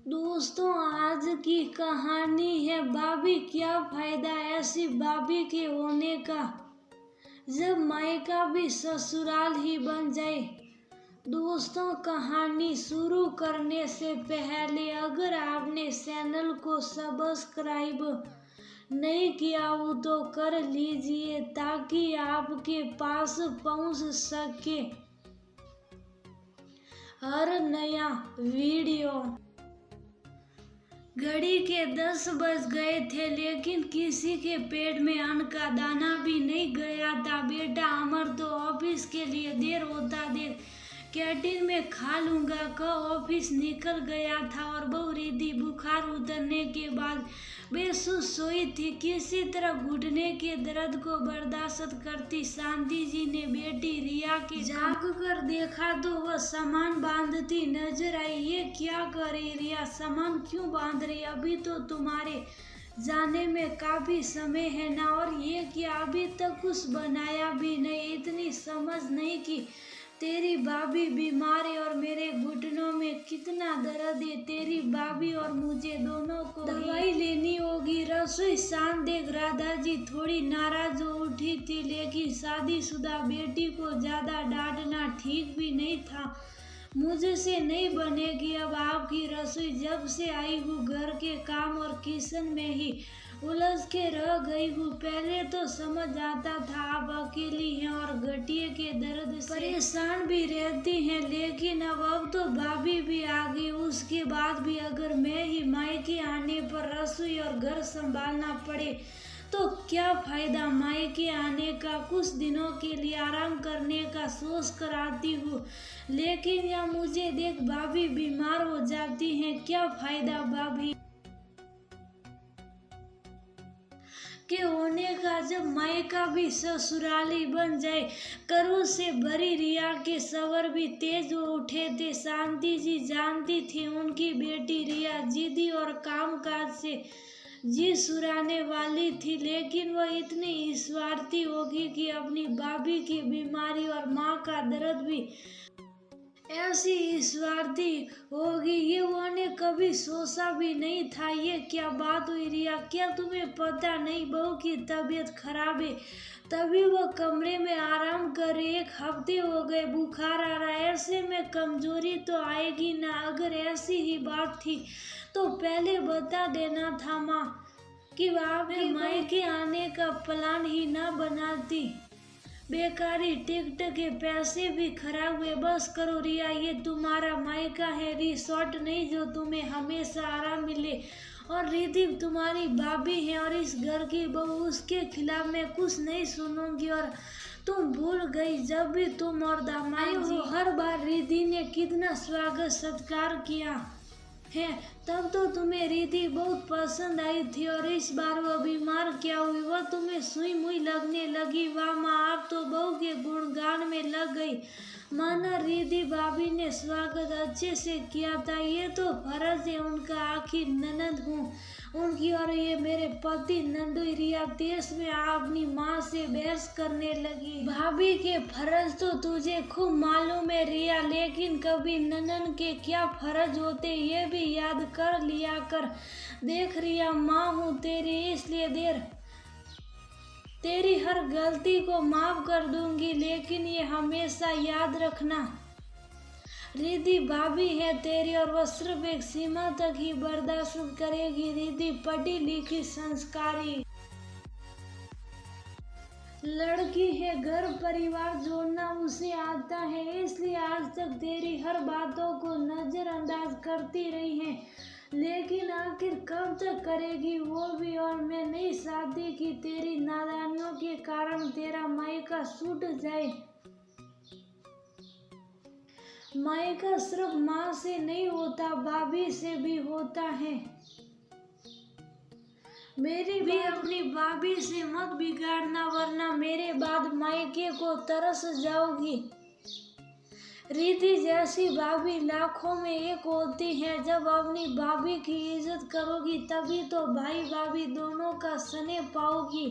दोस्तों, आज की कहानी है भाभी क्या फायदा ऐसी भाभी के होने का जब मायका भी ससुराल ही बन जाए। दोस्तों, कहानी शुरू करने से पहले अगर आपने चैनल को सब्सक्राइब नहीं किया हो तो कर लीजिए ताकि आपके पास पहुंच सके हर नया वीडियो। घड़ी के 10 बज गए थे लेकिन किसी के पेट में अन्न का दाना भी नहीं गया था। बेटा अमर तो ऑफिस के लिए देर होता देर कैंटीन में खा लूंगा का ऑफिस निकल गया था और बहू रिद्धि बुखार उतरने के बाद बेसुध सोई थी। किसी तरह घुटने के दर्द को बर्दाश्त करती शांति जी ने बेटी रिया के झांक कर देखा तो वह सामान बांधती नजर आई। ये क्या कर रही रिया, सामान क्यों बांध रही? अभी तो तुम्हारे जाने में काफी समय है ना, और ये क्या अभी तक कुछ बनाया भी नहीं? इतनी समझ नहीं कि तेरी भाभी बीमार है और मेरे घुटनों में कितना दर्द है। तेरी भाभी और मुझे दोनों को दवाई लेनी होगी। रसोई शान देख राधा जी थोड़ी नाराज हो उठी थी, लेकिन शादीशुदा बेटी को ज्यादा डांटना ठीक भी नहीं था। मुझसे नहीं बनेगी अब आपकी रसोई। जब से आई हूँ घर के काम और किचन में ही उलझ के रह गई हूँ। पहले तो समझ आता था आप अकेली हैं और गठिए के दर्द से परेशान भी रहती हैं, लेकिन अब तो भाभी भी आ गई। उसके बाद भी अगर मैं ही मायके आने पर रसोई और घर संभालना पड़े तो क्या फायदा? मायके आने का कुछ दिनों के लिए आराम करने का सोच कर आती हूँ, लेकिन या मुझे देख भाभी बीमार हो जाती हैं। क्या फायदा भाभी के होने का जब मायका भी ससुराली बन जाए। करों से भरी रिया के सवर भी तेज हो उठे थे। शांति जी जानती थी उनकी बेटी रिया जिद्दी और कामकाज से जी सुराने वाली थी, लेकिन वह इतनी स्वार्थी होगी कि अपनी भाभी की बीमारी और माँ का दर्द भी ऐसी स्वार्थी होगी, ये उन्होंने कभी सोचा भी नहीं था। ये क्या बात हुई रिया, क्या तुम्हें पता नहीं बहू की तबीयत खराब है? तभी वह कमरे में आराम कर रही। 1 हफ्ते हो गए बुखार आ रहा है, ऐसे में कमजोरी तो आएगी ना। अगर ऐसी ही बात थी तो पहले बता देना था माँ कि आपके मायके आने का प्लान ही ना बनाती। बेकारी टिकट के पैसे भी खराब हुए। बस करो रिया, ये तुम्हारा मायका है, रिसोर्ट नहीं जो तुम्हें हमेशा आराम मिले। और रिद्धि तुम्हारी भाभी है और इस घर की बहू, उसके खिलाफ मैं कुछ नहीं सुनूंगी। और तुम भूल गई जब भी तुम और दामाई हो हर बार रिद्धि ने कितना स्वागत सत्कार किया है, तब तो तुम्हें रिद्धि बहुत पसंद आई थी। और इस बार वह बीमार क्या हुई? वह तुम्हें सुई मुई लगने लगी। वाह माँ, आप तो बहू के गुणगान में लग गई। माना रिद्धि भाभी ने स्वागत अच्छे से किया था, ये तो फर्ज है उनका, आखिर ननद हूँ उनकी। और ये मेरे पति नंदू। रिया तेज में अपनी माँ से बहस करने लगी। भाभी के फर्ज तो तुझे खूब मालूम है रिया, लेकिन कभी ननन के क्या फर्ज होते ये भी याद कर लिया कर। देख रिया, माँ हूँ तेरी, इसलिए तेरी हर गलती को माफ कर दूंगी, लेकिन ये हमेशा याद रखना रिद्धि भाभी है तेरी और वह सिर्फ एक सीमा तक ही बर्दाश्त करेगी। रिद्धि पढ़ी लिखी संस्कारी लड़की है, घर परिवार जोड़ना उसे आता है, इसलिए आज तक तेरी हर बातों को नजरअंदाज करती रही है। लेकिन आखिर कब तक करेगी वो भी? और मैं नहीं चाहती कि तेरी नादानियों के कारण तेरा मायका छूट जाए। मायका सिर्फ माँ से नहीं होता, भाभी से भी होता है। मेरी भी अपनी भाभी से मत बिगाड़ना, वरना मेरे बाद मायके को तरस जाओगी। रिद्धि जैसी भाभी लाखों में एक होती है। जब अपनी भाभी की इज्जत करोगी तभी तो भाई भाभी दोनों का स्नेह पाओगी।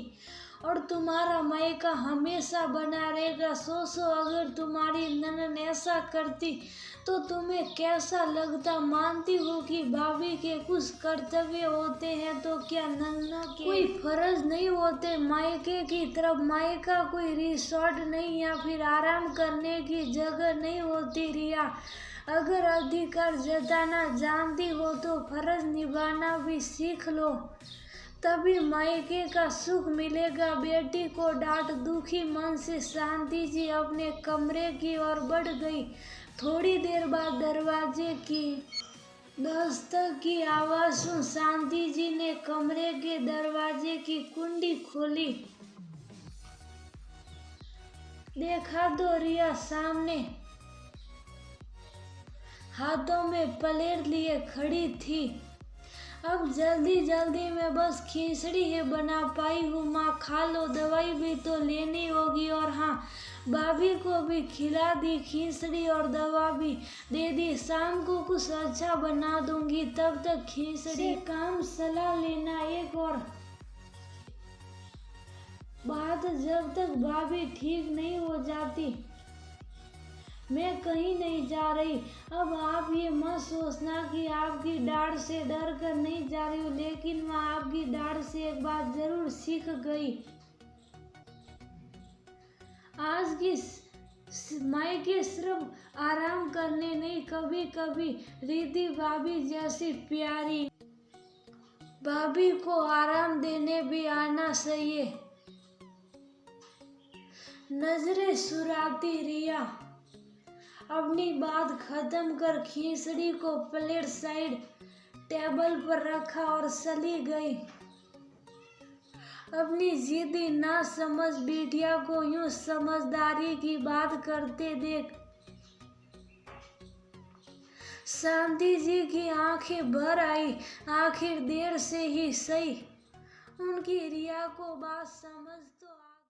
और तुम्हारा मायका हमेशा बना रहेगा। सोचो अगर तुम्हारी ननद ऐसा करती तो तुम्हें कैसा लगता। मानती हो कि भाभी के कुछ कर्तव्य होते हैं तो क्या नन्नों के कोई फर्ज नहीं होते मायके की तरफ। मायका कोई रिसोर्ट नहीं या फिर आराम करने की जगह नहीं होती रिया। अगर अधिकार जताना जानती हो तो फर्ज निभाना भी सीख लो, तभी मायके का सुख मिलेगा। बेटी को डांट दुखी मन से शांति जी अपने कमरे की ओर बढ़ गई। थोड़ी देर बाद दरवाजे की दस्तक की आवाज सुन शांति जी ने कमरे के दरवाजे की कुंडी खोली। देखा तो रिया सामने हाथों में प्लेट लिए खड़ी थी। अब जल्दी जल्दी में बस खिचड़ी ही बना पाई हूँ माँ, खा लो, दवाई भी तो लेनी होगी। और हाँ, भाभी को भी खिला दी खिचड़ी और दवा भी दे दी। शाम को कुछ अच्छा बना दूंगी, तब तक खिचड़ी से काम सलाह लेना। एक और बात, जब तक भाभी ठीक नहीं हो जाती मैं कहीं नहीं जा रही। अब आप ये मत सोचना कि आपकी डांट से डर कर नहीं जा रही हूँ, लेकिन मैं आपकी डांट से एक बात जरूर सीख गई। आज की मायके सिर्फ आराम करने नहीं, कभी कभी रिद्धि भाभी जैसी प्यारी भाभी को आराम देने भी आना चाहिए। नजरें सुराती रिया अपनी बात खत्म कर खिचड़ी को प्लेट साइड टेबल पर रखा और चली गई। अपनी जिद्दी ना समझ बिटिया को यूं समझदारी की बात करते देख शांति जी की आंखें भर आई। आखिर देर से ही सही उनकी रिया को बात समझ तो